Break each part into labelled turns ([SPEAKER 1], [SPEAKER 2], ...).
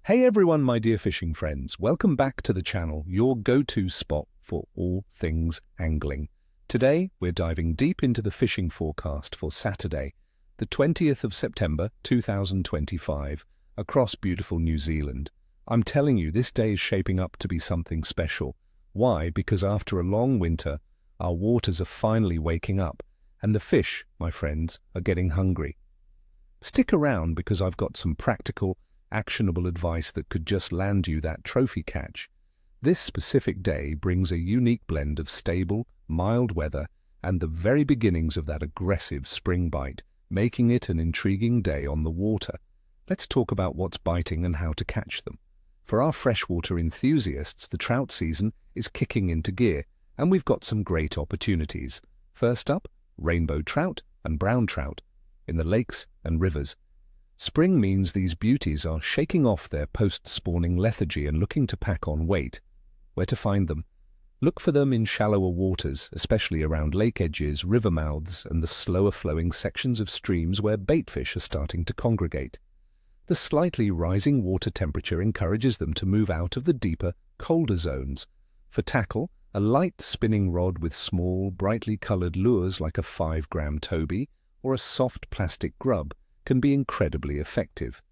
[SPEAKER 1] Hey everyone, my dear fishing friends. Welcome back to the channel, your go-to spot for all things angling. Today, we're diving deep into the fishing forecast for Saturday, the 20th of September 2025, across beautiful New Zealand. I'm telling you, this day is shaping up to be something special. Why? Because after a long winter, our waters are finally waking up, and the fish, my friends, are getting hungry. Stick around because I've got some practical, actionable advice that could just land you that trophy catch. This specific day brings a unique blend of stable, mild weather and the very beginnings of that aggressive spring bite, making it an intriguing day on the water. Let's talk about what's biting and how to catch them. For our freshwater enthusiasts, the trout season is kicking into gear, and we've got some great opportunities. First up, rainbow trout and brown trout in the lakes and rivers. Spring means these beauties are shaking off their post-spawning lethargy and looking to pack on weight. Where to find them? Look for them in shallower waters, especially around lake edges, river mouths, and the slower-flowing sections of streams where baitfish are starting to congregate. The slightly rising water temperature encourages them to move out of the deeper, colder zones. For tackle, a light spinning rod with small, brightly colored lures like a 5-gram Toby or a soft plastic grub can be incredibly effective.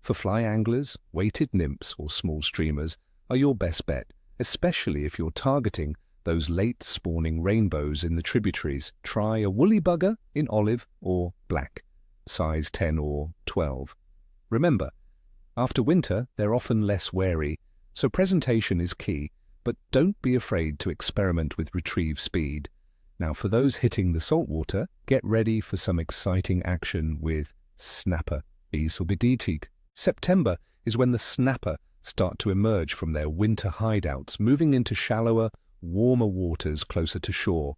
[SPEAKER 1] For fly anglers, weighted nymphs or small streamers are your best bet, especially if you're targeting those late spawning rainbows in the tributaries. Try a woolly bugger in olive or black, size 10 or 12. Remember, after winter they're often less wary, so presentation is key, but don't be afraid to experiment with retrieve speed. Now for those hitting the saltwater, get ready for some exciting action with snapper. September is when the snapper start to emerge from their winter hideouts, moving into shallower, warmer waters closer to shore.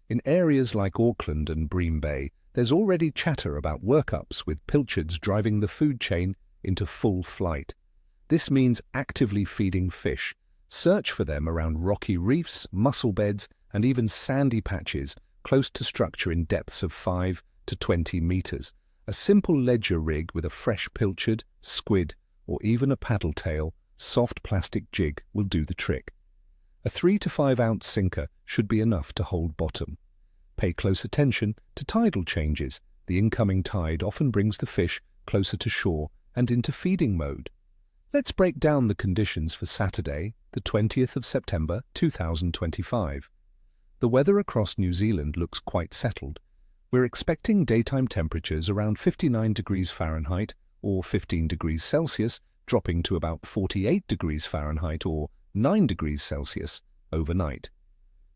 [SPEAKER 1] In areas like Auckland and Bream Bay, there's already chatter about workups with pilchards driving the food chain into full flight. This means actively feeding fish. Search for them around rocky reefs, mussel beds, and even sandy patches close to structure in depths of 5 to 20 meters. A simple ledger rig with a fresh pilchard, squid, or even a paddle tail, soft plastic jig will do the trick. A 3 to 5 ounce sinker should be enough to hold bottom. Pay close attention to tidal changes. The incoming tide often brings the fish closer to shore and into feeding mode. Let's break down the conditions for Saturday, the 20th of September 2025. The weather across New Zealand looks quite settled. We're expecting daytime temperatures around 59 degrees Fahrenheit or 15 degrees Celsius, dropping to about 48 degrees Fahrenheit or 9 degrees Celsius overnight.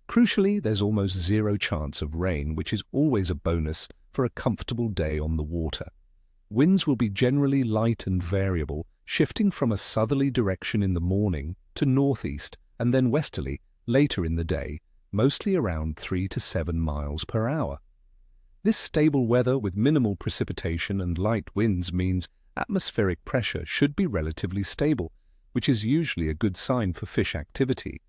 [SPEAKER 1] Crucially, there's almost zero chance of rain, which is always a bonus for a comfortable day on the water. Winds will be generally light and variable, shifting from a southerly direction in the morning to northeast and then westerly later in the day, mostly around 3 to 7 miles per hour. This stable weather with minimal precipitation and light winds means atmospheric pressure should be relatively stable, which is usually a good sign for fish activity.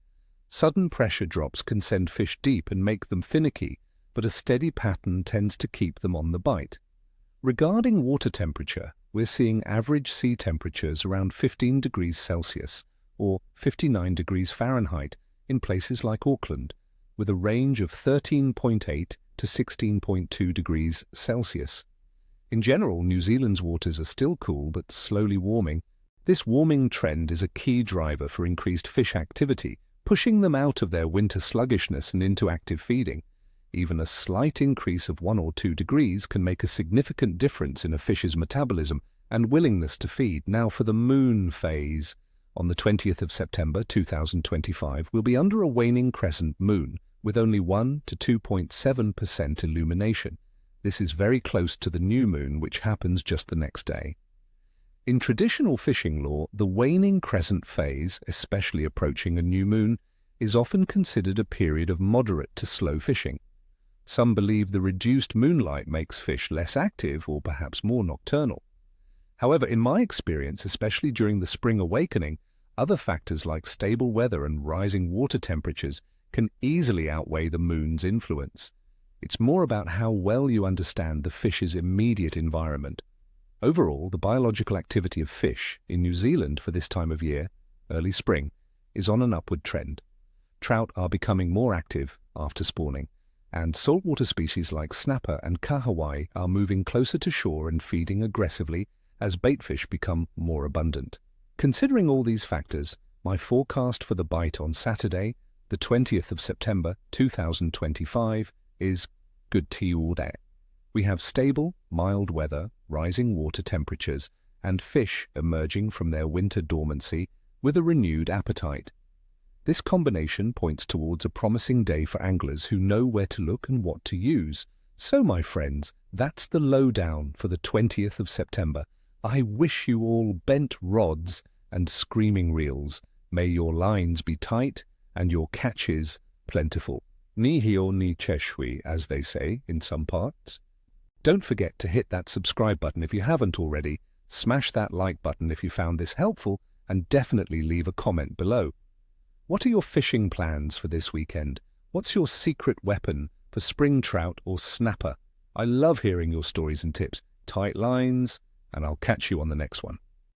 [SPEAKER 1] Sudden pressure drops can send fish deep and make them finicky, but a steady pattern tends to keep them on the bite. Regarding water temperature, we're seeing average sea temperatures around 15 degrees Celsius or 59 degrees Fahrenheit in places like Auckland, with a range of 13.8 to 16.2 degrees Celsius. In general, New Zealand's waters are still cool but slowly warming. This warming trend is a key driver for increased fish activity, pushing them out of their winter sluggishness and into active feeding. Even a slight increase of 1 or 2 degrees can make a significant difference in a fish's metabolism and willingness to feed. Now for the moon phase. On the 20th of September 2025, we'll be under a waning crescent moon with only 1 to 2.7% illumination. This is very close to the new moon, which happens just the next day. In traditional fishing lore, the waning crescent phase, especially approaching a new moon, is often considered a period of moderate to slow fishing. Some believe the reduced moonlight makes fish less active or perhaps more nocturnal. However, in my experience, especially during the spring awakening, other factors like stable weather and rising water temperatures can easily outweigh the moon's influence. It's more about how well you understand the fish's immediate environment. Overall, the biological activity of fish in New Zealand for this time of year, early spring, is on an upward trend. Trout are becoming more active after spawning, and saltwater species like snapper and kahawai are moving closer to shore and feeding aggressively as baitfish become more abundant. Considering all these factors, my forecast for the bite on Saturday, the 20th of September 2025, is good tiude. We have stable, mild weather, rising water temperatures, and fish emerging from their winter dormancy with a renewed appetite. This combination points towards a promising day for anglers who know where to look and what to use. So, my friends, that's the lowdown for the 20th of September. I wish you all bent rods and screaming reels. May your lines be tight and your catches plentiful. Ni hio ni cheshui, as they say in some parts. Don't forget to hit that subscribe button if you haven't already, smash that like button if you found this helpful, and definitely leave a comment below. What are your fishing plans for this weekend? What's your secret weapon for spring trout or snapper? I love hearing your stories and tips. Tight lines, and I'll catch you on the next one.